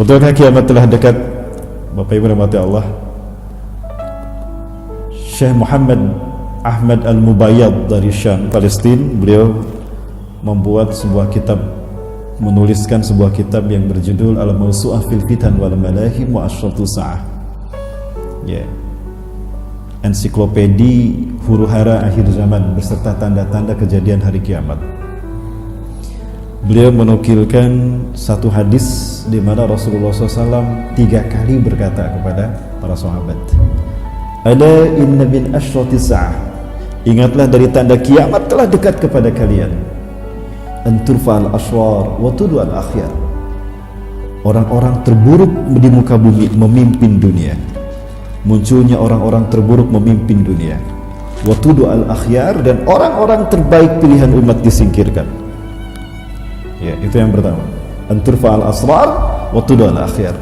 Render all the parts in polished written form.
Betulkah kiamat telah dekat? Bapak Ibu rahmati Allah, Syekh Muhammad Ahmad Al-Mubayyad dari Syam, Palestina, beliau membuat sebuah kitab, menuliskan sebuah kitab yang berjudul Al-Mawsu'ah fil Fitan wal Malahim wa Asyratu Sa'ah. Ya. Ensiklopedi huru-hara akhir zaman beserta tanda-tanda kejadian hari kiamat. Beliau menukilkan satu hadis di mana Rasulullah SAW 3 kali berkata kepada para sahabat, "Ada inna min asyrati sa'ah." Ingatlah dari tanda kiamat telah dekat kepada kalian. Anturfa'al aswar wa tudwal akhyar. Orang-orang terburuk di muka bumi memimpin dunia. Munculnya orang-orang terburuk memimpin dunia. Wa tudwal akhyar, dan orang-orang terbaik pilihan umat disingkirkan. Ya, itu yang pertama. Anturfa'al aswar wa tudwal akhyar.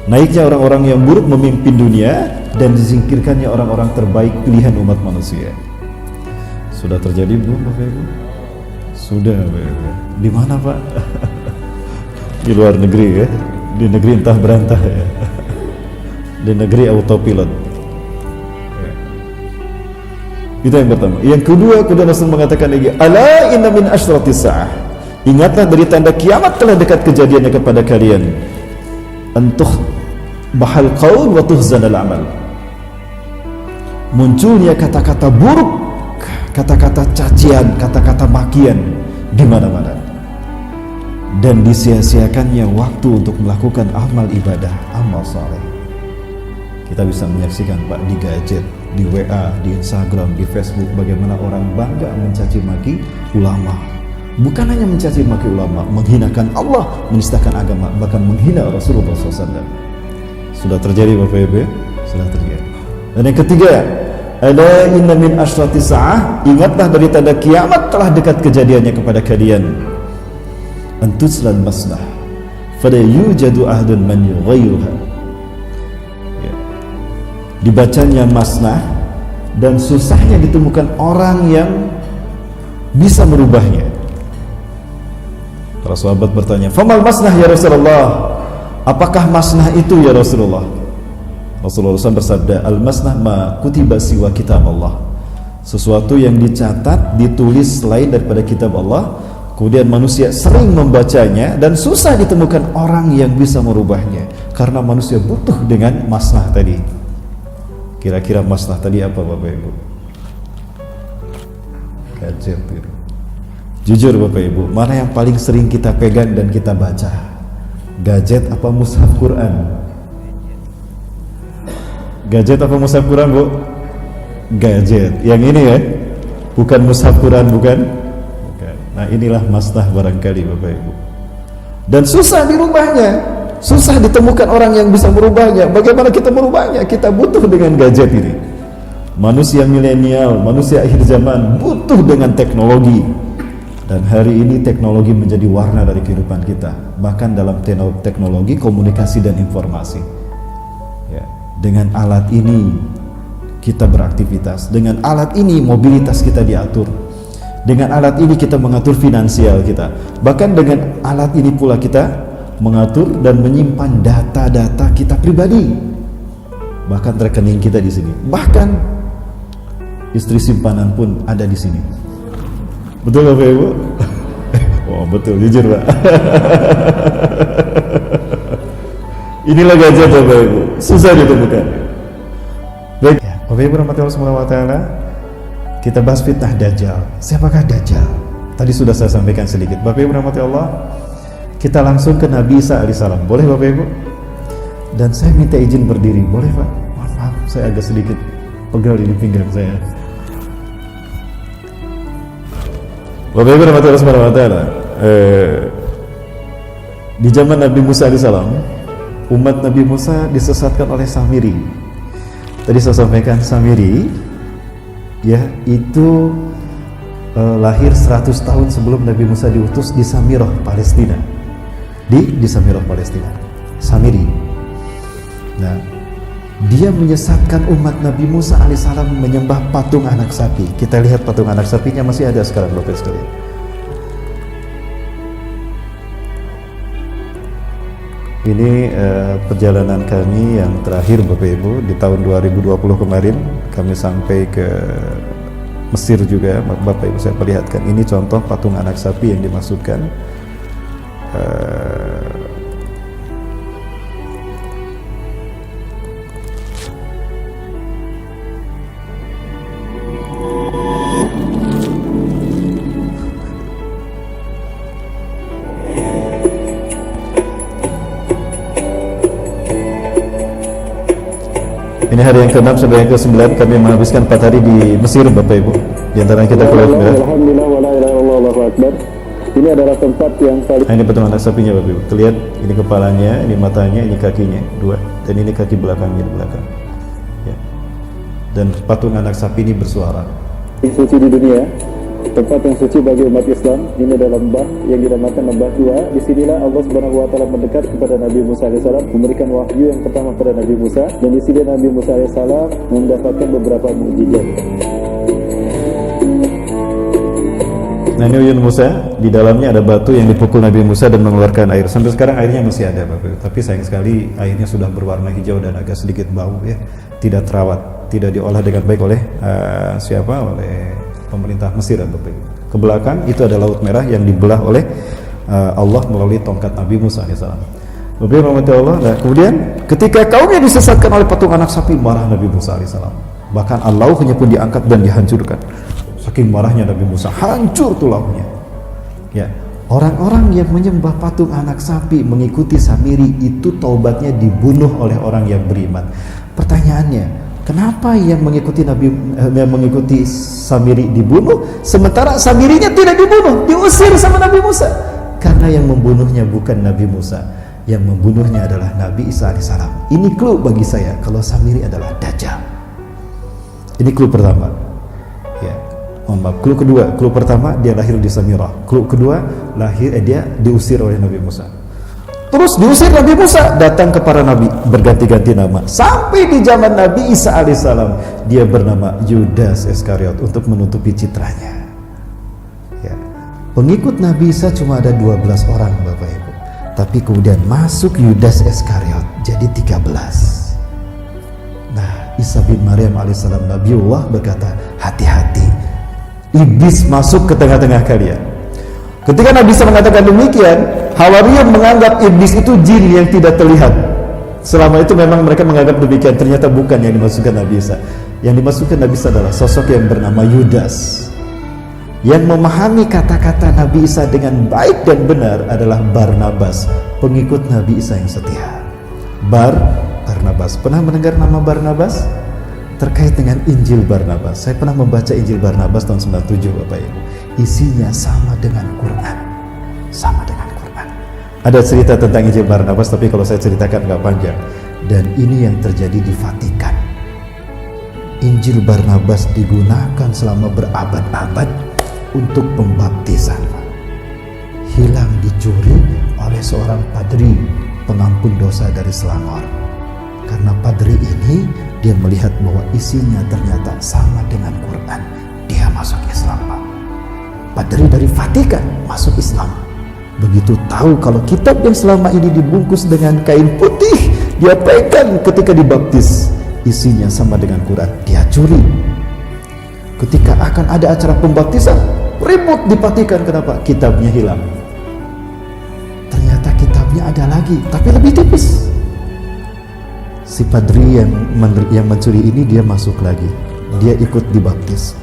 Naiknya orang-orang yang buruk memimpin dunia dan disingkirkannya orang-orang terbaik pilihan umat manusia. Sudah terjadi belum Bapak Ibu? Sudah Bapak Ibu. Di mana Pak? Di luar negeri ya. Di negeri entah berantah ya. Di negeri autopilot. Itu yang pertama. Yang kedua, kemudian Rasul mengatakan lagi, "Ala inna min asyratis sa'ah." Ingatlah dari tanda kiamat telah dekat kejadiannya kepada kalian. Antuh bahal qaul wa tuhzanal amal. Munculnya kata-kata buruk, kata-kata cacian, kata-kata makian di mana-mana, dan disia-siakannya waktu untuk melakukan amal ibadah, amal saleh. Kita bisa menyaksikan Pak di gadget, di WA, di Instagram, di Facebook, bagaimana orang bangga mencaci maki ulama. Bukan hanya mencaci maki ulama, menghinakan Allah, menistakan agama, bahkan menghina Rasulullah SAW. Sudah terjadi Bapak Ibu? Sudah terjadi. Dan yang ketiga, ada inna min asyratis sa'ah. Ingatlah dari tanda kiamat telah dekat kejadiannya kepada kalian. Antuslal masnah fala yujadu ahdun man yughayyiruha. Ya. Dibacanya masnah dan susahnya ditemukan orang yang bisa merubahnya. Para sahabat bertanya, "Famal masnah ya Rasulullah?" Apakah masnah itu ya Rasulullah? Rasulullah SAW bersabda, "Al-masnah ma kutiba siwa kitab Allah." Sesuatu yang dicatat, ditulis selain daripada kitab Allah, kemudian manusia sering membacanya dan susah ditemukan orang yang bisa merubahnya, karena manusia butuh dengan masnah tadi. Kira-kira masnah tadi apa Bapak Ibu? Gadget gitu. Jujur Bapak Ibu, mana yang paling sering kita pegang dan kita baca? Gadget apa mushaf Quran? Gadget apa mushaf Quran Bu? Gadget. Yang ini ya? Bukan mushaf Quran, bukan? Bukan. Nah inilah masnah barangkali Bapak Ibu. Dan susah dirubahnya, susah ditemukan orang yang bisa merubahnya. Bagaimana kita merubahnya? Kita butuh dengan gadget ini. Manusia milenial, manusia akhir zaman butuh dengan teknologi. Dan hari ini teknologi menjadi warna dari kehidupan kita. Bahkan dalam teknologi komunikasi dan informasi. Ya. Dengan alat ini kita beraktivitas. Dengan alat ini mobilitas kita diatur. Dengan alat ini kita mengatur finansial kita. Bahkan dengan alat ini pula kita mengatur dan menyimpan data-data kita pribadi. Bahkan rekening kita di sini. Bahkan istri simpanan pun ada di sini. Betul Bapak Ibu? Oh betul, jujur Pak. Inilah gadget Bapak Ibu, susah ditemukan. Baik, ya, Bapak Ibu rahmati Allah subhanahu wa ta'ala, kita bahas fitnah Dajjal. Siapakah Dajjal? Tadi sudah saya sampaikan sedikit. Bapak Ibu rahmati Allah, kita langsung ke Nabi Isa alaihissalam. Boleh Bapak Ibu? Dan saya minta izin berdiri, boleh Pak? Maaf, saya agak sedikit pegal di pinggang saya. Bapak Ibu rahmati Allah subhanahu wa ta'ala, di zaman Nabi Musa alaihissalam, umat Nabi Musa disesatkan oleh Samiri. Tadi saya sampaikan Samiri, ya itu lahir 100 tahun sebelum Nabi Musa diutus di Samirah, Palestina. Di Samirah, Palestina. Samiri. Nah, dia menyesatkan umat Nabi Musa alaihissalam menyembah patung anak sapi. Kita lihat patung anak sapinya masih ada sekarang Bapak sekalian. Ini perjalanan kami yang terakhir Bapak Ibu di tahun 2020 kemarin. Kami sampai ke Mesir juga. Bapak Ibu saya perlihatkan, ini contoh patung anak sapi yang dimaksudkan. Ini hari yang ke-6 sampai yang ke-9 kami menghabiskan 4 hari di Mesir Bapak Ibu. Di antara kita keluar. Alhamdulillah wa la ilaha illallah Allahu akbar. Ini adalah tempat yang paling. Nah, ini patung anak sapinya Bapak Ibu. Terlihat ini kepalanya, ini matanya, ini kakinya, 2. Dan ini kaki belakangnya di belakang. Ya. Dan patung anak sapi ini bersuara. Suci di dunia, tempat yang suci bagi umat Islam. Ini adalah lembah yang dinamakan lembah Dua. Disinilah Allah Subhanahu Wa Taala mendekat kepada Nabi Musa AS, memberikan wahyu yang pertama kepada Nabi Musa, dan di sini Nabi Musa AS mendapatkan beberapa mukjizat. Nah, ini uyun Musa, di dalamnya ada batu yang dipukul Nabi Musa dan mengeluarkan air. Sampai sekarang airnya masih ada Bapak Ibu. Tapi sayang sekali airnya sudah berwarna hijau dan agak sedikit bau ya. Tidak terawat, tidak diolah dengan baik oleh oleh pemerintah Mesir Bapak Ibu. Ke belakang itu ada Laut Merah yang dibelah oleh Allah melalui tongkat Nabi Musa AS. Bapak Ibu Allah. Nah, kemudian ketika kaumnya disesatkan oleh patung anak sapi, marah Nabi Musa AS. Bahkan lauhnya pun diangkat dan dihancurkan. Saking marahnya Nabi Musa, hancur tuh lauhnya. Ya, orang-orang yang menyembah patung anak sapi mengikuti Samiri itu taubatnya dibunuh oleh orang yang beriman. Pertanyaannya, kenapa yang mengikuti Samiri dibunuh, sementara Samirinya tidak dibunuh, diusir sama Nabi Musa? Karena yang membunuhnya bukan Nabi Musa, yang membunuhnya adalah Nabi Isa AS. Ini clue bagi saya kalau Samiri adalah Dajjal. Ini clue pertama. Ya, mohon maaf. Clue kedua, clue pertama dia lahir di Samirah. Clue kedua dia diusir oleh Nabi Musa. Terus diusir Nabi Musa, datang ke para nabi berganti-ganti nama. Sampai di zaman Nabi Isa alaihissalam, dia bernama Yudas Iskariot untuk menutupi citranya. Ya. Pengikut Nabi Isa cuma ada 12 orang Bapak Ibu. Tapi kemudian masuk Yudas Iskariot jadi 13. Nah, Isa bin Maryam alaihissalam Nabiullah berkata, hati-hati, iblis masuk ke tengah-tengah kalian. Ketika Nabi Isa mengatakan demikian, Hawariyun menganggap iblis itu jin yang tidak terlihat. Selama itu memang mereka menganggap demikian. Ternyata bukan yang dimaksudkan Nabi Isa. Yang dimaksudkan Nabi Isa adalah sosok yang bernama Yudas, yang memahami kata-kata Nabi Isa dengan baik dan benar adalah Barnabas, pengikut Nabi Isa yang setia. Barnabas. Pernah mendengar nama Barnabas? Terkait dengan Injil Barnabas. Saya pernah membaca Injil Barnabas tahun 97 Bapak Ibu. Isinya sama dengan Quran. Sama dengan Quran. Ada cerita tentang Injil Barnabas, tapi kalau saya ceritakan nggak panjang. Dan ini yang terjadi di Vatikan. Injil Barnabas digunakan selama berabad-abad untuk pembaptisan. Hilang dicuri oleh seorang padri pengampun dosa dari Selangor. Karena padri ini dia melihat bahwa isinya ternyata sama dengan Quran. Dia masuk Islam, Pak. Padri dari Vatikan masuk Islam. Begitu tahu kalau kitab yang selama ini dibungkus dengan kain putih, dia pegang ketika dibaptis, isinya sama dengan Quran, dia curi. Ketika akan ada acara pembaptisan, ribut di Vatikan. Kenapa? Kitabnya hilang. Ternyata kitabnya ada lagi, tapi lebih tipis. Si padri yang mencuri ini dia masuk lagi, dia ikut dibaptis.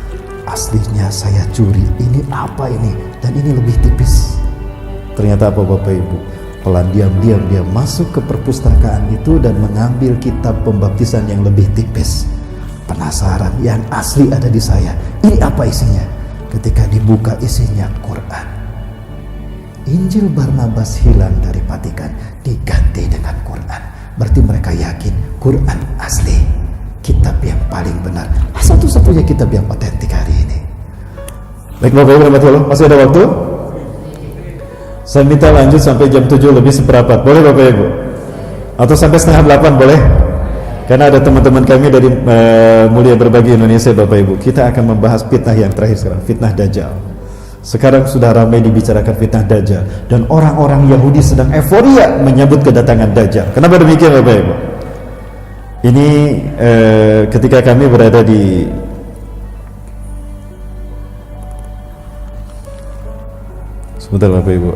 Aslinya saya curi, ini apa ini? Dan ini lebih tipis. Ternyata apa Bapak Ibu? Pelan diam-diam dia masuk ke perpustakaan itu dan mengambil kitab pembaptisan yang lebih tipis. Penasaran, yang asli ada di saya. Ini apa isinya? Ketika dibuka isinya Quran. Injil Barnabas hilang dari Vatikan, diganti dengan Quran. Berarti mereka yakin Quran asli, kitab yang paling benar, satu-satunya kitab yang otentik hari ini. Baik Bapak Ibu, masih ada waktu? Saya minta lanjut sampai jam 7 lebih seperempat, boleh Bapak Ibu? Atau sampai setengah 8 boleh? Karena ada teman-teman kami dari Mulia Berbagi Indonesia Bapak Ibu. Kita akan membahas fitnah yang terakhir sekarang, fitnah Dajjal. Sekarang sudah ramai dibicarakan fitnah Dajjal, dan orang-orang Yahudi sedang euforia menyambut kedatangan Dajjal. Kenapa demikian Bapak Ibu? Ini ketika kami berada di sebentar Bapak Ibu,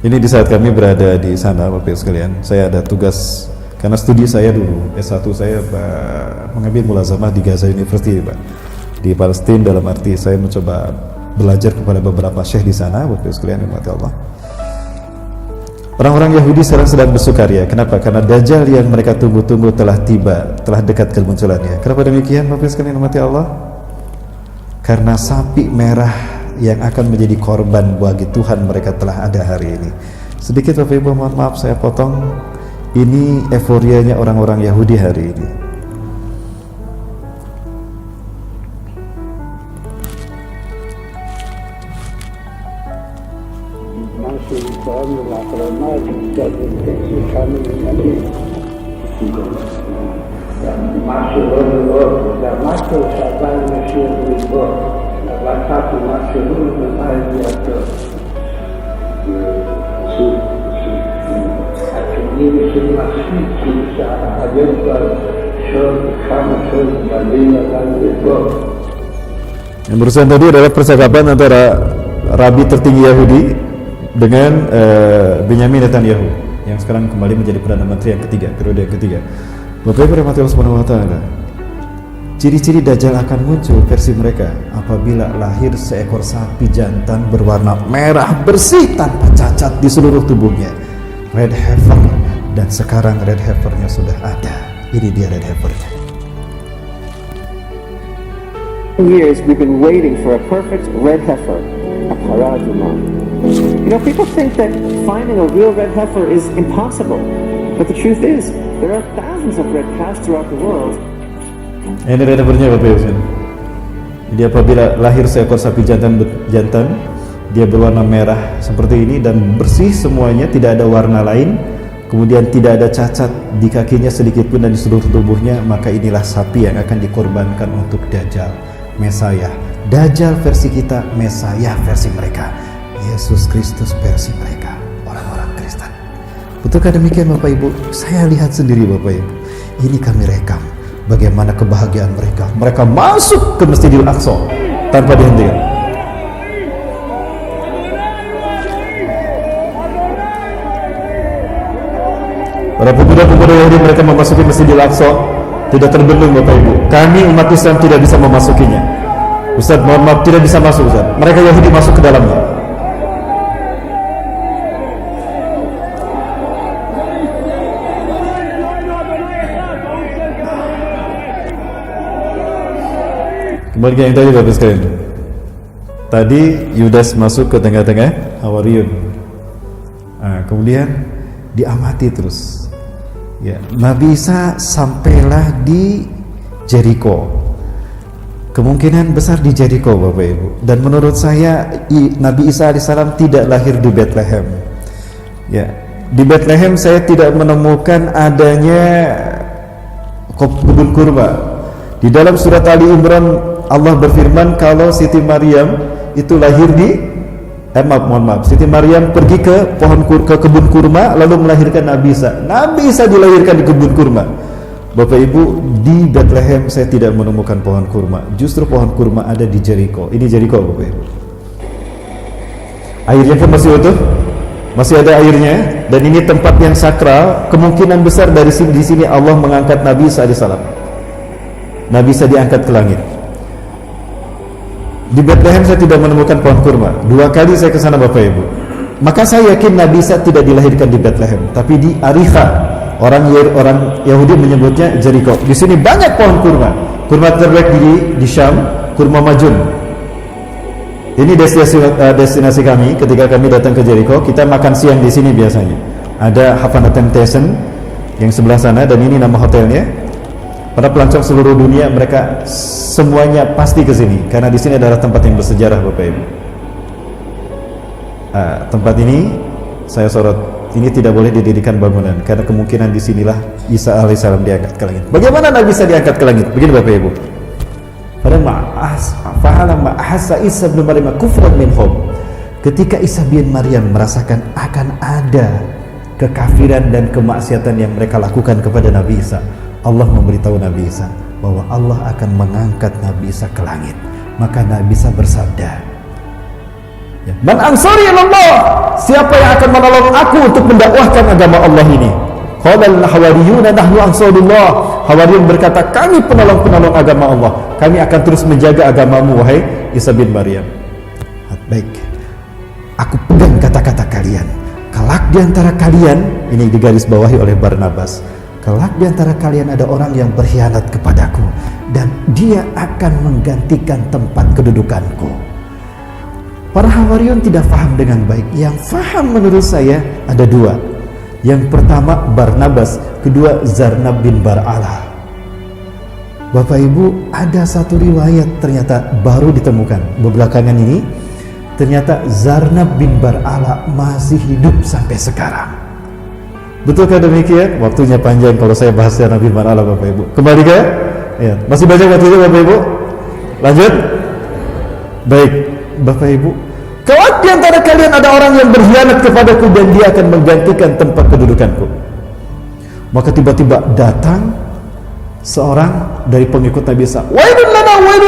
ini di saat kami berada di sana Bapak Ibu sekalian, saya ada tugas karena studi saya dulu S1 saya mengambil mulazamah di Gaza University Pak, di Palestina, dalam arti saya mencoba belajar kepada beberapa syekh di sana Bapak Ibu sekalian yang mati Allah. Orang-orang Yahudi sekarang sedang bersukaria. Kenapa? Karena Dajjal yang mereka tunggu-tunggu telah tiba, telah dekat kemunculannya. Kenapa demikian Bapak Ibu sekalian yang mati Allah? Karena sapi merah yang akan menjadi korban bagi Tuhan mereka telah ada hari ini. Sedikit Bapak Ibu, mohon maaf saya potong. Ini euforianya orang-orang Yahudi hari ini. Yang barusan tadi adalah percakapan antara Rabi tertinggi Yahudi dengan Benyamin Netanyahu yang sekarang kembali menjadi Perdana Menteri yang ketiga, periode yang ketiga. Bapak Ibu rahmati Allah Subhanahu wa taala. Ciri-ciri Dajjal akan muncul versi mereka apabila lahir seekor sapi jantan berwarna merah bersih tanpa cacat di seluruh tubuhnya, red heifer, dan sekarang red heifernya sudah ada. Ini dia red heifernya. Years we've been waiting for a perfect red heifer, a paraduma. You know, people think that finding a real red heifer is impossible, but the truth is there are thousands of red cows throughout the world. Ini red heifernya Bapak Ibu. Jadi apabila lahir seekor sapi jantan, dia berwarna merah seperti ini dan bersih semuanya, tidak ada warna lain, kemudian tidak ada cacat di kakinya sedikit pun dan di seluruh tubuhnya, maka inilah sapi yang akan dikorbankan untuk Dajjal, Mesaya. Dajjal versi kita, Mesaya versi mereka, Yesus Kristus versi mereka, orang-orang Kristen. Betulkah demikian Bapak Ibu? Saya lihat sendiri Bapak Ibu. Ini kami rekam bagaimana kebahagiaan mereka. Mereka masuk ke Masjidil Aqsa tanpa dihentikan. Para pemuda-pemuda Yahudi mereka memasuki Masjidil Aqsa tidak terbendung Bapak Ibu. Kami umat Islam tidak bisa memasukinya. Ustaz, mohon maaf, tidak bisa masuk Ustaz. Mereka Yahudi masuk ke dalamnya. Kembali ke yang tadi Bapak sekalian. Tadi Yudas masuk ke tengah-tengah Hawariyun. Kemudian diamati terus. Ya, Nabi Isa sampailah di Jericho. Kemungkinan besar di Jericho Bapak Ibu. Dan menurut saya Nabi Isa alaihissalam tidak lahir di Bethlehem. Ya, di Bethlehem saya tidak menemukan adanya kebun kurma. Di dalam surat Ali Imran Allah berfirman kalau Siti Maryam itu lahir di Siti Maryam pergi ke kebun kurma lalu melahirkan Nabi Isa. Nabi Isa dilahirkan di kebun kurma. Bapak Ibu, di Bethlehem saya tidak menemukan pohon kurma. Justru pohon kurma ada di Jericho. Ini Jericho Bapak Ibu. Airnya pun masih utuh, masih ada airnya, dan ini tempat yang sakral. Kemungkinan besar di sini Allah mengangkat Nabi Isa alaihissalam. Nabi Isa diangkat ke langit. Di Bethlehem saya tidak menemukan pohon kurma. 2 kali saya ke sana Bapak Ibu. Maka saya yakin Nabi Isa tidak dilahirkan di Bethlehem, tapi di Ariha. Orang Yahudi menyebutnya Jericho. Di sini banyak pohon kurma. Kurma terbaik di Syam, kurma majun. Ini destinasi kami ketika kami datang ke Jericho. Kita makan siang di sini biasanya. Ada Havana Temptation yang sebelah sana, dan ini nama hotelnya. Para pelancong seluruh dunia mereka semuanya pasti ke sini karena di sini adalah tempat yang bersejarah Bapak Ibu. Tempat ini saya sorot, ini tidak boleh didirikan bangunan karena kemungkinan disinilah Isa alaihissalam diangkat ke langit. Bagaimana Nabi Isa diangkat ke langit? Begini Bapak Ibu. falamma ahassa Isa bin Maryam kufran minhum, ketika Isa bin Maryam merasakan akan ada kekafiran dan kemaksiatan yang mereka lakukan kepada Nabi Isa, Allah memberitahu Nabi Isa bahwa Allah akan mengangkat Nabi Isa ke langit. Maka Nabi Isa bersabda, Man ansari ilallah, siapa yang akan menolong aku untuk mendakwahkan agama Allah ini? Qala al-hawariyuna nahnu ansarullah. Hawariyun berkata, kami penolong-penolong agama Allah, kami akan terus menjaga agamamu wahai Isa bin Maryam. Baik, aku pegang kata-kata kalian. Kelak di antara kalian, ini digaris bawahi oleh Barnabas, kelak di antara kalian ada orang yang berkhianat kepadaku dan dia akan menggantikan tempat kedudukanku. Para Hawariyun tidak faham dengan baik. Yang faham menurut saya ada dua. Yang pertama Barnabas, kedua Zarnab bin Bar'ala. Bapak Ibu, ada satu riwayat ternyata baru ditemukan belakangan ini, ternyata Zarnab bin Bar'ala masih hidup sampai sekarang. Betulkah demikian? Waktunya panjang kalau saya bahas Zarnab bin Bar'ala, Bapak Ibu. Kembali ke? Ya, masih banyak waktunya Bapak Ibu. Lanjut. Baik, Bapak Ibu, kalau di antara kalian ada orang yang berkhianat kepadaku dan dia akan menggantikan tempat kedudukanku. Maka tiba-tiba datang seorang dari pengikut Nabi Isa. Wailun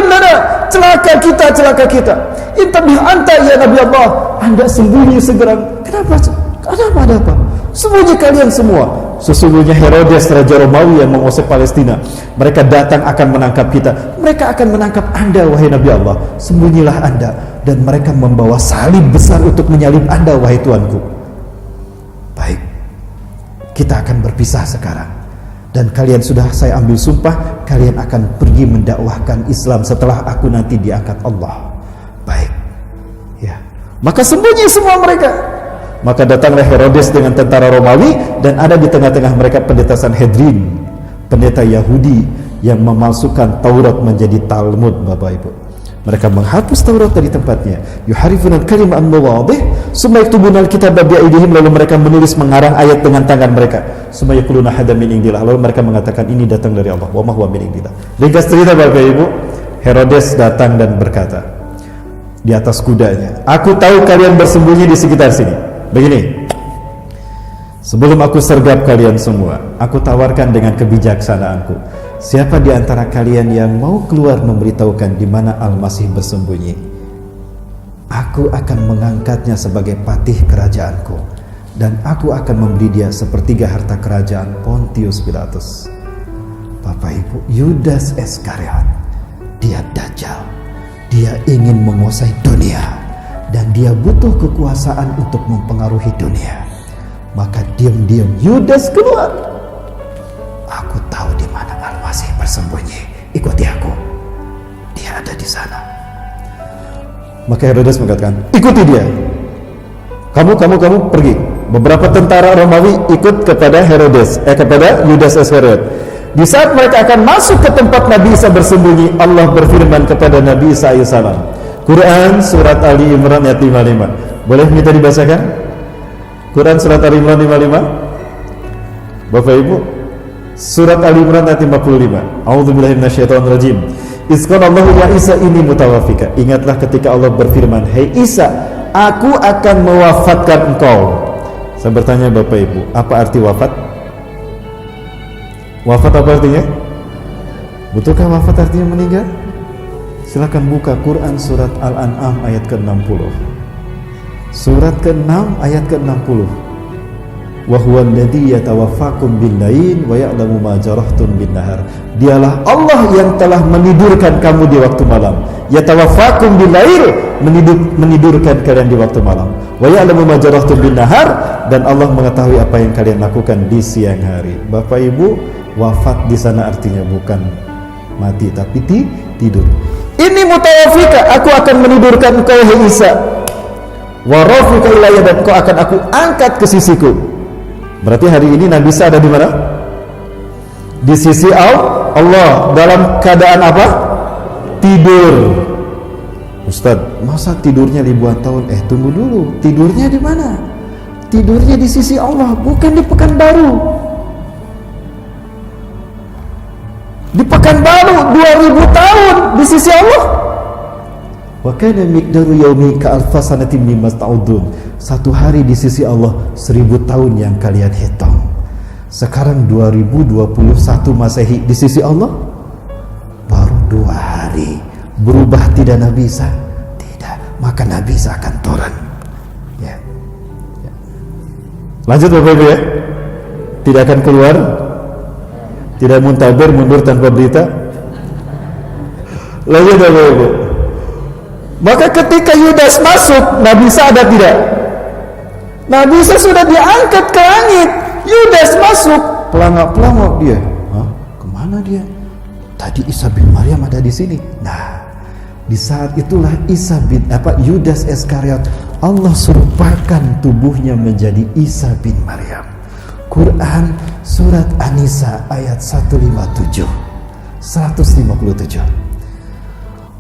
lana, celaka kita. Intabih anta ya Nabi Allah, Anda sembunyi segera. Kenapa? Ada apa? Sembunyi kalian semua. Sesungguhnya Herodes Raja Romawi yang menguasai Palestina, mereka datang akan menangkap kita. Mereka akan menangkap Anda wahai Nabi Allah. Sembunyilah Anda. Dan mereka membawa salib besar untuk menyalib Anda wahai Tuanku. Baik, kita akan berpisah sekarang. Dan kalian sudah saya ambil sumpah, kalian akan pergi mendakwahkan Islam setelah aku nanti diangkat Allah. Baik, ya. Maka sembunyi semua mereka. Maka datanglah Herodes dengan tentara Romawi, dan ada di tengah-tengah mereka pendeta Sanhedrin, pendeta Yahudi yang memalsukan Taurat menjadi Talmud, Bapak Ibu. Mereka menghapus Taurat dari tempatnya. Yuharifuna al-kalima an mawadih, summa yaktubuna al-kitaba bi aydihim, lalu mereka menulis mengarang ayat dengan tangan mereka. Summa yaquluna hadza min indillah, lalu mereka mengatakan ini datang dari Allah. Wa ma huwa min indillah. Ringkas cerita Bapak Ibu, Herodes datang dan berkata di atas kudanya, aku tahu kalian bersembunyi di sekitar sini. Begini, sebelum aku sergap kalian semua, aku tawarkan dengan kebijaksanaanku, siapa di antara kalian yang mau keluar memberitahukan di mana Al-Masih bersembunyi, aku akan mengangkatnya sebagai patih kerajaanku, dan aku akan memberi dia sepertiga harta kerajaan Pontius Pilatus. Bapak Ibu, Yudas Iskariot, dia Dajjal, dia ingin menguasai dunia, dan dia butuh kekuasaan untuk mempengaruhi dunia. Maka diam-diam Yudas keluar. Aku tahu di mana Al-Masih bersembunyi. Ikuti aku. Dia ada di sana. Maka Herodes mengatakan, ikuti dia. Kamu pergi. Beberapa tentara Romawi ikut kepada kepada Yudas Iskariot. Di saat mereka akan masuk ke tempat Nabi Isa bersembunyi, Allah berfirman kepada Nabi Isa alaihissalam. Quran surat Ali Imran ayat 55. Boleh minta dibacakan? Quran surat Ali Imran 55. Bapak Ibu, surat Ali Imran ayat 55. A'udzubillahi minasyaitonirrajim. Iz qala Allahu ya Isa inni mutawaffika. Ingatlah ketika Allah berfirman, "Hei Isa, aku akan mewafatkan engkau." Saya bertanya Bapak Ibu, apa arti wafat? Wafat apa artinya? Betulkah wafat artinya meninggal? Silakan buka Quran surat Al-An'am ayat ke-60. Surat ke-6 ayat ke-60. Wa huwa alladzi yatawaffakum bil-lail wa ya'lamu ma jarahtum bin-nahar. Dialah Allah yang telah menidurkan kamu di waktu malam. Yatawaffakum bil-lail, menidurkan kalian di waktu malam. Wa ya'lamu ma jarahtum bin-nahar, dan Allah mengetahui apa yang kalian lakukan di siang hari. Bapak Ibu, wafat di sana artinya bukan mati tapi tidur. Ini mutawafika, aku akan menidurkan engkau hai Isa. Wa rafiqa ilayya, dan engkau akan aku angkat ke sisiku. Berarti hari ini Nabi Isa ada di mana? Di sisi Allah. Dalam keadaan apa? Tidur. Ustadz, masa tidurnya ribuan tahun? Tunggu dulu. Tidurnya di mana? Tidurnya di sisi Allah, bukan di Pekanbaru. Di Pekanbaru 2000 tahun di sisi Allah. Wa kana miqdaru yaumi ka alfa sanatin mimma ta'udun. Satu hari di sisi Allah 1000 tahun yang kalian hitung. Sekarang 2021 Masehi di sisi Allah baru 2 hari. Berubah tidak Nabi Isa? Tidak. Maka Nabi Isa akan turun. Ya. Lanjut Bapak Ibu ya. Tidak akan keluar. Tidak muntaber, mundur tanpa berita. Lanjut Bapak Ibu. Maka ketika Yudas masuk, Nabi Isa ada tidak? Nabi Isa sudah diangkat ke langit. Yudas masuk, pelangak-pelangak dia. Hah? Kemana dia? Tadi Isa bin Maryam ada di sini. Nah, di saat itulah Yudas Iskariot, Allah serupakan tubuhnya menjadi Isa bin Maryam. Quran surat An-Nisa ayat 157.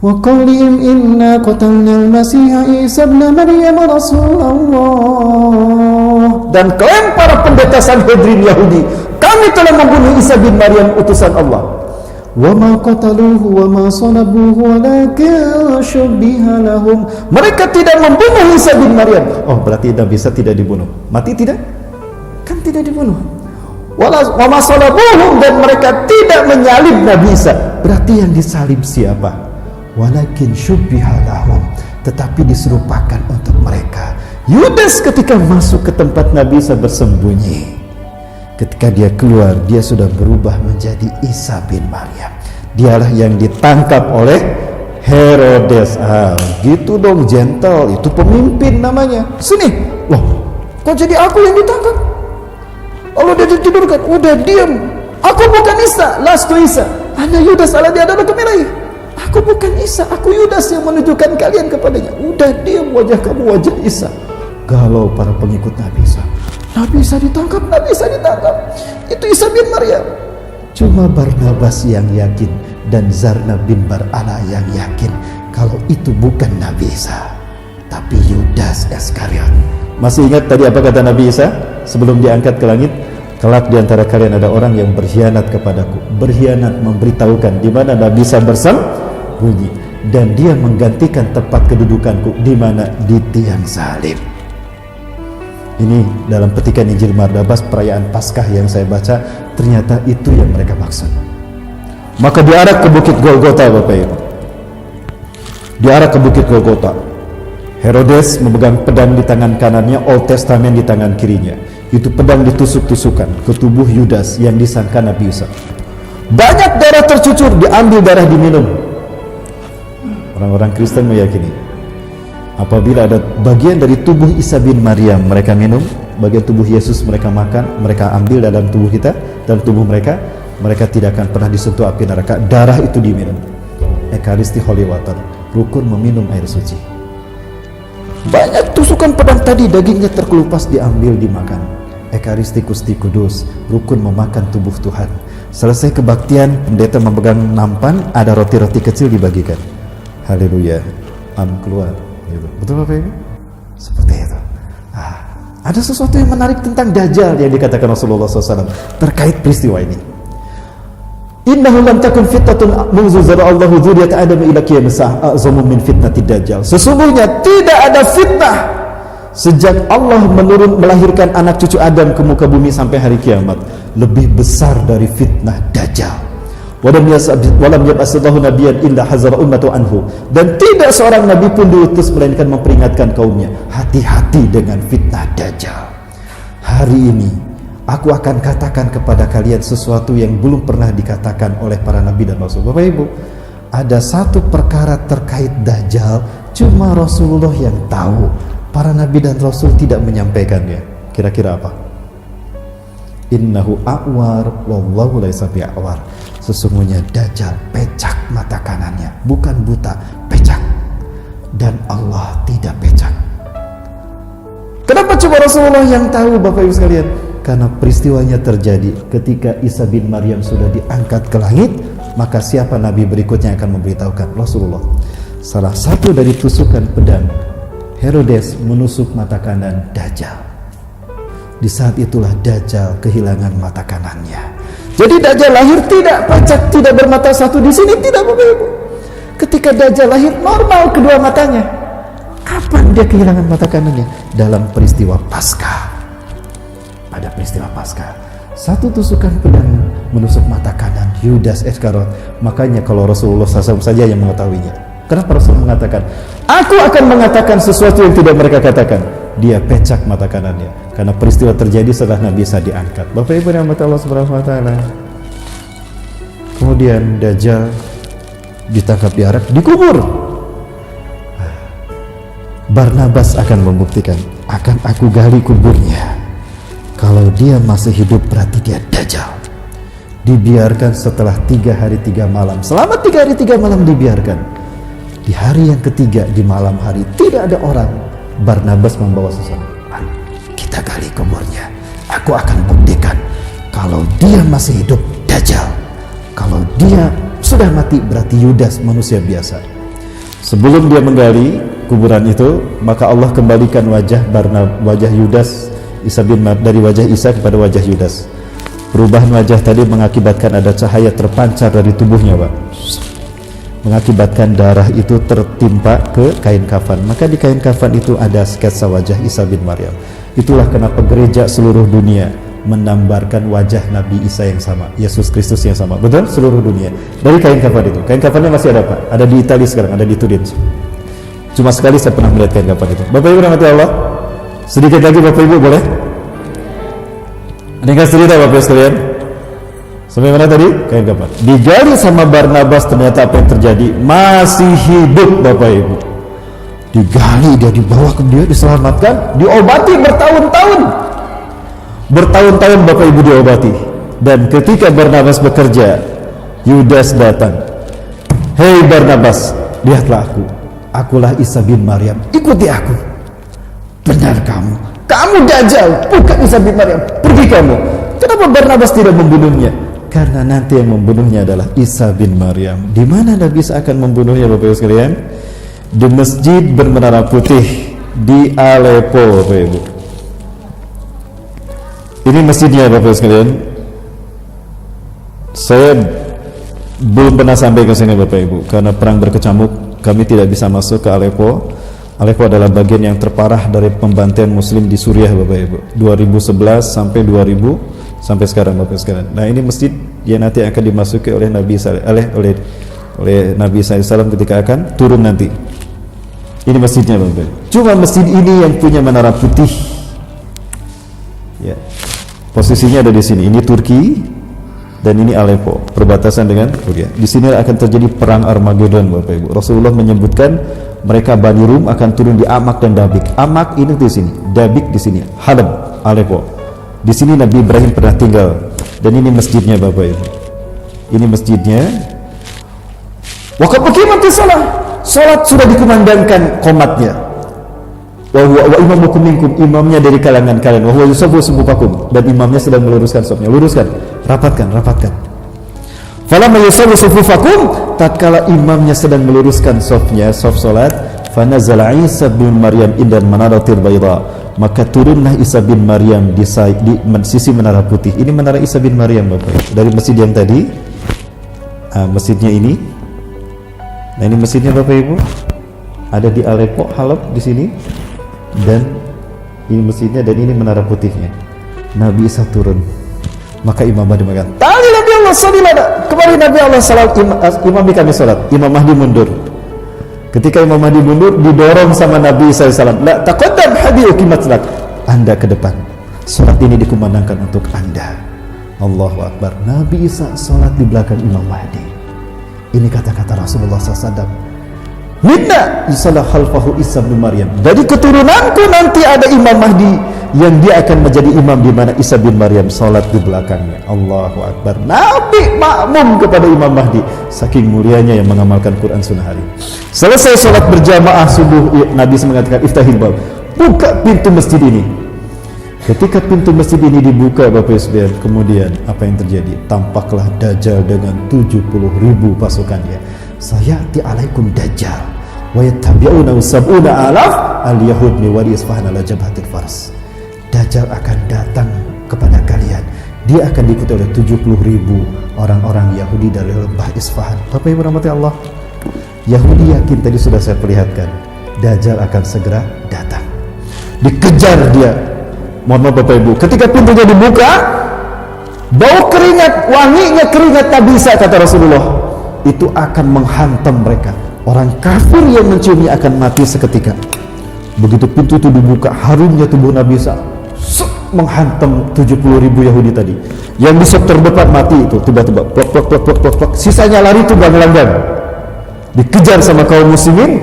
Wa qulihim inna qatalna al-masiha Isa ibn Maryam Rasulullah. Dan klaim para pendeta Sanhedrin Yahudi, kami telah membunuh Isa bin Maryam utusan Allah. Wa ma qataluhu wa ma salabuhu walakin syubbiha lahum. Mereka tidak membunuh Isa bin Maryam. Oh, berarti Nabi Isa tidak dibunuh. Mati tidak? Kan tidak dibunuh. Wa ma salabuhu, dan mereka tidak menyalib Nabi Isa. Berarti yang disalib siapa? Walakin syubbiha lahum, tetapi diserupakan untuk mereka. Yudas ketika masuk ke tempat Nabi Isa bersembunyi, ketika dia keluar, dia sudah berubah menjadi Isa bin Maryam. Dialah yang ditangkap oleh Herodes. Gitu dong, gentle, itu pemimpin namanya. Sini, loh, kok jadi aku yang ditangkap? Lalu dia ditidurkan, udah diam. Aku bukan Isa, lastu Isa. Ana Yudas alladzi adalakum ilaihi. Aku bukan Isa, aku Yudas yang menunjukkan kalian kepadanya. Udah diam, wajah kamu wajah Isa. Galau para pengikut Nabi Isa. Nabi Isa ditangkap, Nabi Isa ditangkap. Itu Isa bin Maryam. Cuma Barnabas yang yakin dan Zarna bin Bar'ala yang yakin kalau itu bukan Nabi Isa, tapi Yudas Iskariot. Masih ingat tadi apa kata Nabi Isa sebelum diangkat ke langit? Kelak di antara kalian ada orang yang berkhianat kepadaku. Berkhianat memberitahukan di mana Nabi Isa bersembunyi, dan dia menggantikan tempat kedudukanku di mana? Di tiang salib. Ini dalam petikan Injil Barnabas perayaan Paskah yang saya baca, ternyata itu yang mereka maksud. Maka diarak ke bukit Golgota, Bapak Ibu. Diarak ke bukit Golgota. Herodes memegang pedang di tangan kanannya, Old Testament di tangan kirinya. Itu pedang ditusuk-tusukan ke tubuh Yudas yang disangka Nabi Isa. Banyak darah tercucur, diambil darah diminum. Orang-orang Kristen meyakini apabila ada bagian dari tubuh Isa bin Maryam mereka minum, bagian tubuh Yesus mereka makan, mereka ambil dalam tubuh kita, dalam tubuh mereka, mereka tidak akan pernah disentuh api neraka. Darah itu diminum. Ekaristi Holy Water, rukun meminum air suci. Banyak tusukan pedang tadi, dagingnya terkelupas, diambil dimakan. Ekaristi Gusti Kudus, rukun memakan tubuh Tuhan. Selesai kebaktian, pendeta memegang nampan, ada roti-roti kecil dibagikan. Haleluya, keluar. Betul Bapak Ibu? Seperti itu. Ada sesuatu yang menarik tentang Dajjal yang dikatakan Rasulullah SAW terkait peristiwa ini. Innahu lam takun fitnatun munzu zara Allahu dzurriyyata Adam ila qiyamis sa'a azamu min fitnatid Dajjal. Sesungguhnya tidak ada fitnah sejak Allah melahirkan anak cucu Adam ke muka bumi sampai hari kiamat lebih besar dari fitnah Dajjal. Walam yab'atsallahu nabiyyan illa hazara ummatu anhu. Dan tidak seorang nabi pun diutus melainkan memperingatkan kaumnya, hati-hati dengan fitnah Dajjal. Hari ini aku akan katakan kepada kalian sesuatu yang belum pernah dikatakan oleh para nabi dan rasul. Bapak Ibu, ada satu perkara terkait Dajjal cuma Rasulullah yang tahu, para nabi dan rasul tidak menyampaikannya. Kira-kira apa? Innahu a'war wallahu laysa bi'awar. Sesungguhnya Dajjal pecak mata kanannya, bukan buta, pecak. Dan Allah tidak pecak. Kenapa cuma Rasulullah yang tahu, Bapak Ibu sekalian? Karena peristiwanya terjadi ketika Isa bin Maryam sudah diangkat ke langit. Maka siapa nabi berikutnya yang akan memberitahukan? Rasulullah. Salah satu dari tusukan pedang Herodes menusuk mata kanan Dajjal. Di saat itulah Dajjal kehilangan mata kanannya. Jadi Dajjal lahir tidak pecah, tidak bermata satu di sini, tidak Bapak Ibu. Ketika Dajjal lahir normal kedua matanya. Kapan dia kehilangan mata kanannya? Dalam peristiwa Paskah. Pada peristiwa Paskah, satu tusukan pedang menusuk mata kanan Yudas Iskariot. Makanya kalau Rasulullah SAW saja yang mengetahuinya. Kenapa Rasul mengatakan, aku akan mengatakan sesuatu yang tidak mereka katakan? Dia pecah mata kanannya karena peristiwa terjadi setelah Nabi Isa diangkat. Bapak Ibu rahmat Allah Subhanahu wa taala. Kemudian Dajjal ditangkap, diarak, dikubur. Barnabas akan membuktikan, akan aku gali kuburnya. Kalau dia masih hidup berarti dia Dajjal. Dibiarkan setelah 3 hari 3 malam. Selama 3 hari 3 malam dibiarkan. Di hari yang ketiga, di malam hari, tidak ada orang. Barnabas membawa seseorang. Mari kita gali kuburnya. Aku akan buktikan kalau dia masih hidup Dajjal. Kalau dia sudah mati berarti Yudas manusia biasa. Sebelum dia menggali kuburan itu, maka Allah kembalikan wajah Yudas dari wajah Isa kepada wajah Yudas. Perubahan wajah tadi mengakibatkan ada cahaya terpancar dari tubuhnya, Pak. Mengakibatkan darah itu tertimpa ke kain kafan. Maka di kain kafan itu ada sketsa wajah Isa bin Maryam. Itulah kenapa gereja seluruh dunia menambarkan wajah Nabi Isa yang sama, Yesus Kristus yang sama. Betul? Seluruh dunia. Dari kain kafan itu. Kain kafannya masih ada, Pak. Ada di Italia sekarang, ada di Turin. Cuma sekali saya pernah melihat kain kafan itu. Bapak Ibu rahmati Allah. Sedikit lagi Bapak Ibu boleh? Ringkas cerita Bapak Ibu sekalian. Sampai mana tadi? Kain kafan. Digali sama Barnabas, ternyata apa yang terjadi? Masih hidup Bapak Ibu. Digali, dia dibawa ke dia, diselamatkan, diobati bertahun-tahun. Bertahun-tahun Bapak Ibu diobati. Dan ketika Barnabas bekerja, Yudas datang. Hei Barnabas, lihatlah aku. Akulah Isa bin Maryam, ikuti aku. Benar kamu Dajjal, bukan Isa bin Maryam. Pergi kamu. Kenapa Barnabas tidak membunuhnya? Karena nanti yang membunuhnya adalah Isa bin Maryam. Di mana Nabi Isa akan membunuhnya Bapak Ibu sekalian? Di masjid bermenara putih di Aleppo Bapak Ibu. Ini masjidnya Bapak Ibu sekalian. Saya belum pernah sampai ke sini Bapak Ibu karena perang berkecamuk. Kami tidak bisa masuk ke Aleppo. Aleppo adalah bagian yang terparah dari pembantaian muslim di Suriah Bapak Ibu. 2011 sampai 2000 sampai sekarang Bapak Ibu sekalian. Nah, ini masjid yang nanti akan dimasuki oleh Nabi oleh Nabi SAW ketika akan turun nanti. Ini masjidnya Bapak Ibu. Cuma masjid ini yang punya menara putih. Ya. Posisinya ada di sini. Ini Turki dan ini Aleppo, perbatasan dengan Suriah. Di sini akan terjadi perang Armageddon Bapak Ibu. Rasulullah menyebutkan mereka Bani Rum akan turun di Amak dan Dabik. Amak ini di sini, Dabik di sini, Halab, Aleppo. Di sini Nabi Ibrahim pernah tinggal. Dan ini masjidnya Bapak Ibu. Ini masjidnya. Waqad uqimatis shalah. Salat sudah dikumandangkan qomatnya. Wa imamukum minkum, imamnya dari kalangan kalian. Wa huwa yusawwu sufufakum, dan imamnya sedang meluruskan safnya. Luruskan, rapatkan. Falamma yusawwu sufufakum, tatkala imamnya sedang meluruskan safnya, saf salat, fanazala Isa bin Maryam indan manaratil bayda, maka turunlah Isa bin Maryam di sisi menara putih. Ini menara Isa bin Maryam Bapak. Dari masjid yang tadi, masjidnya ini. Nah, ini masjidnya Bapak Ibu. Ada di Aleppo, Halab di sini. Dan ini masjidnya dan ini menara putihnya. Nabi Isa turun. Maka Imam Mahdi mengatakan, "Tali Nabi Allah sallallahu. Kembali Nabi Allah salat, imam kami salat." Imam Mahdi mundur. Ketika Imam Mahdi mundur, didorong sama Nabi SAW. "La taqaddam hadi uqimat lak." Anda ke depan. Salat ini dikumandangkan untuk Anda. Allahu Akbar. Nabi Isa salat di belakang Imam Mahdi. Ini kata-kata Rasulullah SAW. Minna yusallah khalfahu Isa bin Maryam. Dari keturunanku nanti ada Imam Mahdi yang dia akan menjadi imam di mana Isa bin Maryam salat di belakangnya. Allahu Akbar. Nabi makmum kepada Imam Mahdi. Saking mulianya yang mengamalkan Quran sunnah hari. Selesai salat berjamaah subuh, Nabi mengatakan, "Iftahil bab." Buka pintu masjid ini. Ketika pintu masjid ini dibuka Bapak Ibu, kemudian apa yang terjadi? Tampaklah Dajjal dengan 70.000 pasukannya. Sayati alaikum Dajjal wa yattabi'una sab'una alaf al-yahud min wadi isfahan ala jabhatil fars. Dajjal akan datang kepada kalian Dia akan diikuti oleh 70.000 orang-orang Yahudi dari lembah Isfahan. Bapak Ibu rahmati Allah, Yahudi yakin, tadi sudah saya perlihatkan, Dajjal akan segera datang. Dikejar dia. Mohon maaf Bapak Ibu, ketika pintunya dibuka, bau keringat, wanginya keringat Nabi Isa, kata Rasulullah, itu akan menghantam mereka. Orang kafir yang menciumnya akan mati seketika. Begitu pintu itu dibuka, harumnya tubuh Nabi Isa menghantam 70.000 Yahudi tadi. Yang di sektor depan mati itu tiba-tiba plok plok plok plok plok plok. Sisanya lari tunggang langgang. Dikejar sama kaum muslimin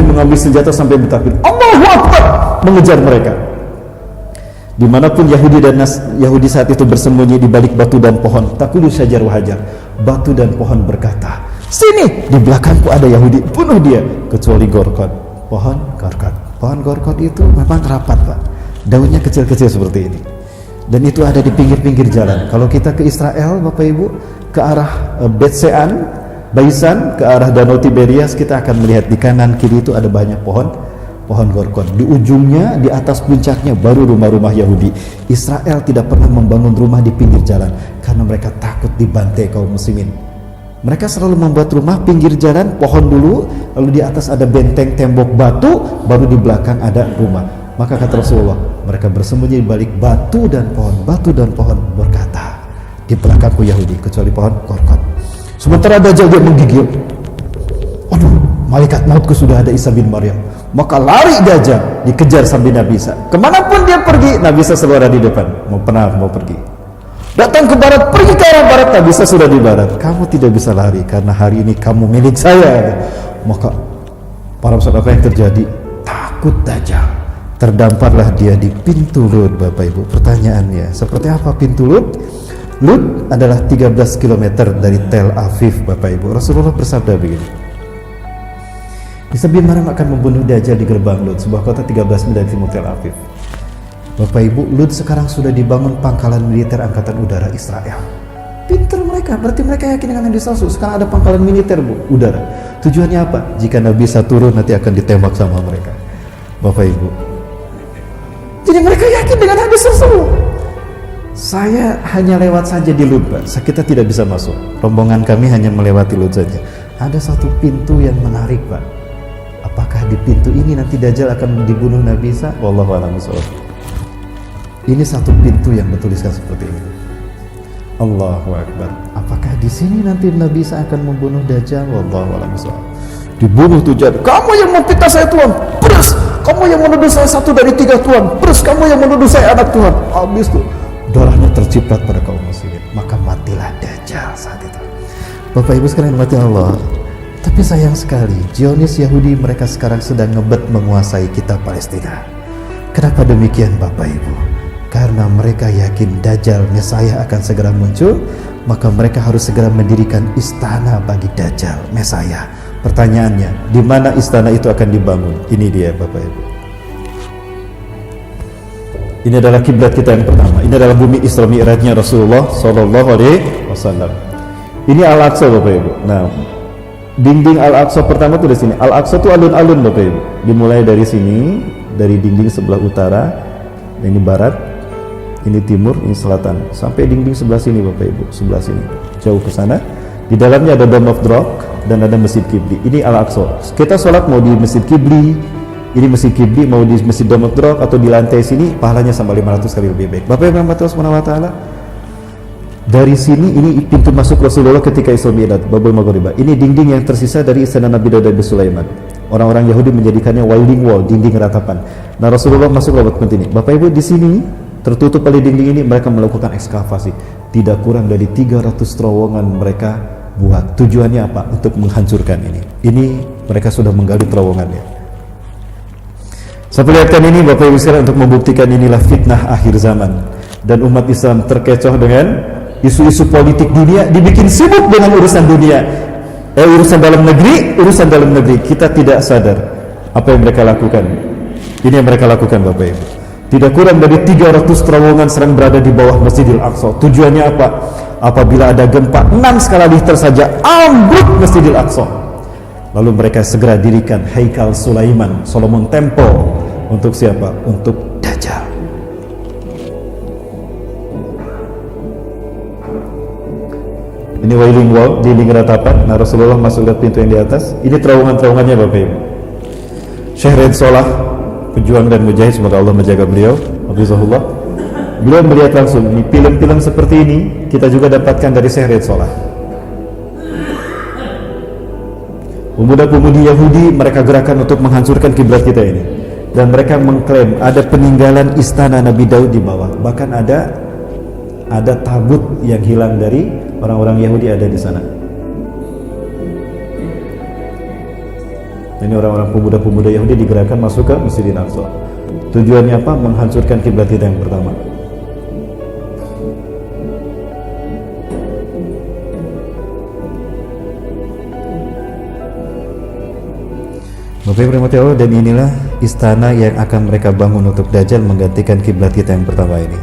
mengambil senjata sampai bertakbir, Allahu Akbar, mengejar mereka. Dimanapun Yahudi dan Yahudi saat itu bersembunyi di balik batu dan pohon, takulu syajar wahajar, batu dan pohon berkata, sini, di belakangku ada Yahudi, bunuh dia, kecuali Gorkot, pohon Gorkot. Pohon Gorkot itu memang rapat Pak, daunnya kecil-kecil seperti ini, dan itu ada di pinggir-pinggir jalan. Kalau kita ke Israel Bapak Ibu, ke arah Bet-Sean, Baisan, ke arah Danau Tiberias, kita akan melihat di kanan kiri itu ada banyak pohon Gorkon. Di ujungnya, di atas puncaknya baru rumah-rumah Yahudi. Israel tidak pernah membangun rumah di pinggir jalan karena mereka takut dibantai kaum muslimin. Mereka selalu membuat rumah pinggir jalan, pohon dulu, lalu di atas ada benteng tembok batu, baru di belakang ada rumah. Maka kata Rasulullah, mereka bersembunyi di balik batu dan pohon berkata, di belakangku Yahudi, kecuali pohon Gorkon. Sementara Dajjal dia menggigil, aduh, malaikat mautku sudah ada Isa bin Maryam. Maka lari Dajjal, dikejar sambil Nabi Isa. Kemanapun dia pergi, Nabi Isa selalu ada di depan. Mau pergi. Datang ke barat, pergi ke arah barat, Nabi Isa sudah di barat. Kamu tidak bisa lari karena hari ini kamu milik saya. Maka para sahabat, apa yang terjadi? Takut Dajjal. Terdamparlah dia di pintu Lud, Bapak Ibu. Pertanyaannya, seperti apa pintu Lud? Lud adalah 13 km dari Tel Aviv, Bapak Ibu. Rasulullah bersabda begini, Isa bin Maryam akan membunuh Dajjal di gerbang Lud, sebuah kota 13 mil dari timur Tel Aviv. Bapak Ibu, Lud sekarang sudah dibangun pangkalan militer angkatan udara Israel. Pinter mereka, berarti mereka yakin dengan yang disalsu. Sekarang ada pangkalan militer udara. Tujuannya apa? Jika Nabi Isa turun, nanti akan ditembak sama mereka. Bapak Ibu, jadi mereka yakin dengan hadis Rasul. Saya hanya lewat saja di Lud, Pak. Kita tidak bisa masuk. Rombongan kami hanya melewati Lud saja. Ada satu pintu yang menarik, Pak. Apakah di pintu ini nanti Dajjal akan dibunuh Nabi Isa? Wallahu a'lam bishawab. Ini satu pintu yang bertuliskan seperti ini. Allahu Akbar. Apakah di sini nanti Nabi Isa akan membunuh Dajjal? Wallahu a'lam bishawab. Dibunuh Dajjal. Kamu yang memfitnah saya Tuhan. Terus kamu yang menuduh saya 1 dari 3 Tuhan. Terus kamu yang menuduh saya anak Tuhan. Habis itu darahnya terciprat pada kaum muslimin. Maka matilah Dajjal saat itu. Bapak Ibu sekalian mati Allah. Tapi sayang sekali, Zionis Yahudi mereka sekarang sedang ngebet menguasai kitab Palestina. Kenapa demikian Bapak Ibu? Karena mereka yakin Dajjal Mesaya akan segera muncul, maka mereka harus segera mendirikan istana bagi Dajjal Mesaya. Pertanyaannya, di mana istana itu akan dibangun? Ini dia Bapak Ibu. Ini adalah kiblat kita yang pertama. Ini adalah bumi Isra Mi'rajnya Rasulullah Sallallahu Alaihi Wasallam. Ini Al-Aqsa Bapak Ibu. Nah, dinding Al-Aqsa pertama itu di sini. Al-Aqsa itu alun-alun Bapak Ibu. Dimulai dari sini, dari dinding sebelah utara, ini barat, ini timur, ini selatan, sampai dinding sebelah sini Bapak Ibu, sebelah sini, jauh ke sana. Di dalamnya ada Dome of the Rock dan ada Masjid Qibli. Ini Al-Aqsa. Kita sholat mau di Masjid Qibli, ini Masjid Qibli, mau di Masjid Dome of the Rock atau di lantai sini, pahalanya sampai 500 kali lebih baik. Bapak Ibu yang Allah Subhanahu wa taala. Dari sini ini pintu masuk Rasulullah ketika Isra Mi'raj, Babul Maghribah. Ini dinding yang tersisa dari istana Nabi Daud bin Sulaiman. Orang-orang Yahudi menjadikannya wailing wall, dinding ratapan. Nah, Rasulullah masuk lewat pintu ini. Bapak Ibu, di sini tertutup oleh dinding ini, mereka melakukan ekskavasi. Tidak kurang dari 300 terowongan mereka buat. Tujuannya apa? Untuk menghancurkan ini. Ini mereka sudah menggali terowongannya. Saya perlihatkan ini Bapak Ibu sekalian untuk membuktikan inilah fitnah akhir zaman. Dan umat Islam terkecoh dengan isu-isu politik dunia, dibikin sibuk dengan urusan dunia, urusan dalam negeri, kita tidak sadar apa yang mereka lakukan. Ini yang mereka lakukan Bapak Ibu. Tidak kurang dari 300 terowongan sedang berada di bawah Masjidil Aqsa. Tujuannya apa? Apabila ada gempa 6 skala Richter saja, ambruk Masjidil Aqsa. Lalu mereka segera dirikan Haikal Sulaiman, Solomon Temple. Untuk siapa? Untuk Dajjal. Ini Wailing Wall, dinding ratapan. Nah, Rasulullah masuk lewat pintu yang di atas. Ini terowongan-terowongannya Bapak Ibu. Syekh Raid Solah, pejuang dan mujahid, semoga Allah menjaga beliau, hafizahullah. Beliau melihat langsung, ini film-film seperti ini kita juga dapatkan dari Syekh Raid Solah. Pemuda-pemudi Yahudi mereka gerakan untuk menghancurkan kiblat kita ini, dan mereka mengklaim ada peninggalan istana Nabi Daud di bawah. Bahkan ada tabut yang hilang dari orang-orang Yahudi ada di sana. Ini orang-orang pemuda-pemuda Yahudi digerakkan masuk ke Masjidil Aqsa. Tujuannya apa? Menghancurkan kiblat kita yang pertama. Bapak Ibu rahmati Allah, dan inilah istana yang akan mereka bangun untuk Dajjal menggantikan kiblat kita yang pertama ini.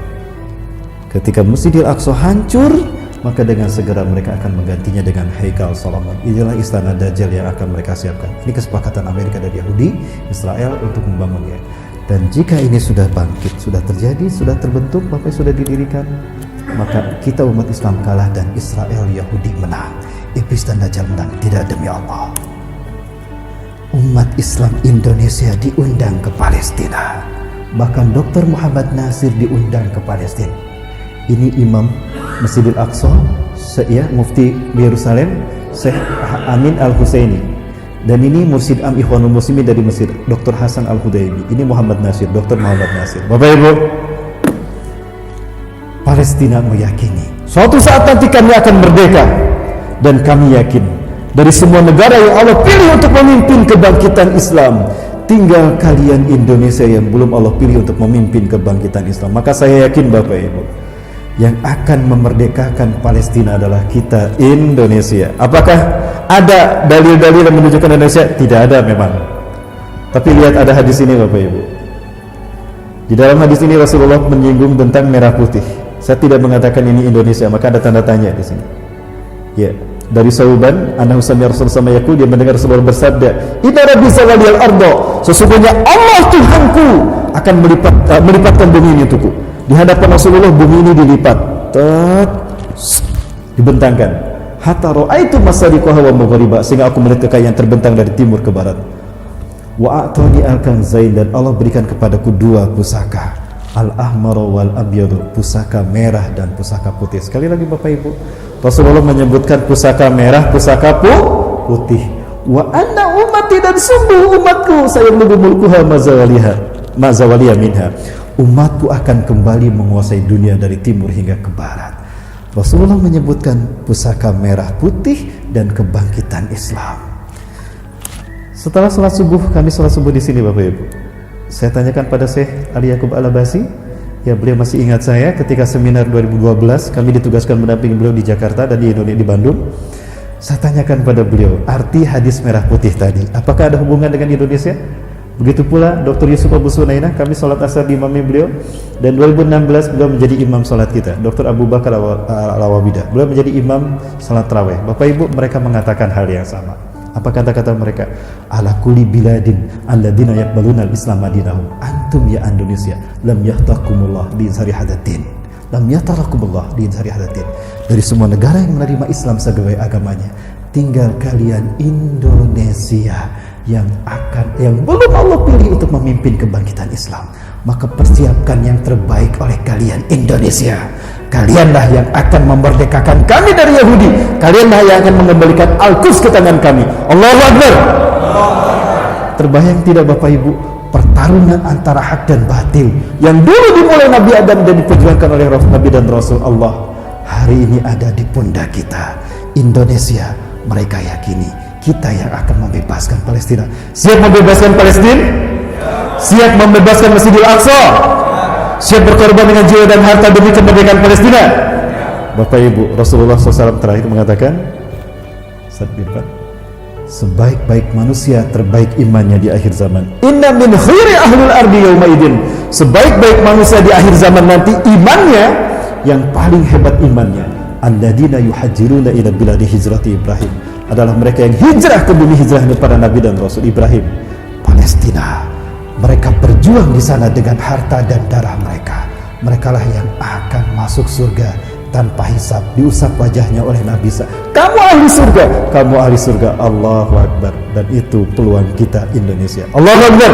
Ketika Masjidil Aqsa hancur, maka dengan segera mereka akan menggantinya dengan Haikal Solomon. Inilah istana Dajjal yang akan mereka siapkan. Ini kesepakatan Amerika dan Yahudi, Israel untuk membangunnya. Dan jika ini sudah bangkit, sudah terjadi, sudah terbentuk, Bapak sudah didirikan, maka kita umat Islam kalah dan Israel Yahudi menang. Iblis dan Dajjal menang. Tidak, demi Allah. Umat Islam Indonesia diundang ke Palestina. Bahkan Dr. Muhammad Nasir diundang ke Palestina. Ini Imam Masjidil Aqsa, Mufti Yerusalem, Syekh Amin Al-Husaini. Dan ini Mursyid Am Ikhwanul Muslimin dari Mesir, Dr. Hasan Al-Hudaybi. Ini Muhammad Nasir, Dr. Muhammad Nasir. Bapak Ibu, Palestina meyakini suatu saat nanti kami akan merdeka. Dan kami yakin dari semua negara yang Allah pilih untuk memimpin kebangkitan Islam, tinggal kalian Indonesia yang belum Allah pilih untuk memimpin kebangkitan Islam. Maka saya yakin Bapak Ibu, yang akan memerdekakan Palestina adalah kita Indonesia. Apakah ada dalil-dalil yang menunjukkan Indonesia? Tidak ada memang. Tapi lihat ada hadis ini Bapak Ibu. Di dalam hadis ini Rasulullah menyinggung tentang merah putih. Saya tidak mengatakan ini Indonesia, maka ada tanda tanya di sini. Ya, dari Sauban, Anahu sami Rasulullah sama Yakul, dia mendengar Rasulullah bersabda, "Inna Rabbi zawaliyal ardo." Sesungguhnya Allah Tuhanku akan melipatkan bumi ini untukku. Di hadapan Rasulullah bumi ini dilipat, dibentangkan. Hatta ra'aitu masariqaha wa maghriba, sehingga aku melihat kekayaan terbentang dari timur ke barat. Wa a'tani al-kanzain, dan Allah berikan kepadaku dua pusaka, al-ahmar wal abyad, pusaka merah dan pusaka putih. Sekali lagi Bapak Ibu, Rasulullah menyebutkan pusaka merah, pusaka putih. Wa anna ummati, dan sungguh umatku sayablugu mulkuha mazawaliha minha. Umatku akan kembali menguasai dunia dari timur hingga ke barat. Rasulullah menyebutkan pusaka merah putih dan kebangkitan Islam. Setelah sholat subuh, kami sholat subuh di sini Bapak Ibu. Saya tanyakan pada Syekh Ali Yaqub Al-Abasi, ya beliau masih ingat saya ketika seminar 2012, kami ditugaskan mendampingi beliau di Jakarta dan di Bandung. Saya tanyakan pada beliau arti hadis merah putih tadi, apakah ada hubungan dengan Indonesia? Begitu pula Dr. Yusuf Abu Sunainah, kami sholat asar di imamnya beliau, dan 2016 beliau menjadi imam sholat kita. Dr. Abu Bakar Al-Awabidah, beliau menjadi imam sholat tarawih. Bapak Ibu, mereka mengatakan hal yang sama. Apa kata-kata mereka? Ala kulli biladin alladina yaqbaluna al-islam madinahum, antum ya Indonesia lam yahtakumullah bi izhari hadatin, lam yatarakumullah bi izhari hadatin. Dari semua negara yang menerima Islam sebagai agamanya, tinggal kalian Indonesia yang belum Allah pilih untuk memimpin kebangkitan Islam. Maka persiapkan yang terbaik oleh kalian Indonesia. Kalianlah yang akan memerdekakan kami dari Yahudi. Kalianlah yang akan mengembalikan Al-Quds ke tangan kami. Allahu Akbar. Terbayang tidak Bapak Ibu, pertarungan antara hak dan batil yang dulu dimulai Nabi Adam dan diperjuangkan oleh Nabi dan Rasul Allah, hari ini ada di pundak kita Indonesia. Mereka yakini kita yang akan membebaskan Palestina. Siap membebaskan Palestina? Siap membebaskan Masjidil Aqsa? Siap berkorban dengan jiwa dan harta demi kemerdekaan Palestina? Bapak Ibu, Rasulullah SAW terakhir mengatakan, sebaik-baik manusia terbaik imannya di akhir zaman. Inna min khairi ahlul ardi yawma idin. Sebaik-baik manusia di akhir zaman nanti imannya yang paling hebat imannya, alladzina yuhajiruna ila biladi hijrati Ibrahim, adalah mereka yang hijrah ke bumi hijrahnya para nabi dan rasul Ibrahim, Palestina. Mereka berjuang di sana dengan harta dan darah mereka. Merekalah yang akan masuk surga tanpa hisab, diusap wajahnya oleh Nabi Isa. Kamu ahli surga, kamu ahli surga. Allahu Akbar. Dan itu peluang kita Indonesia. Allahu Akbar.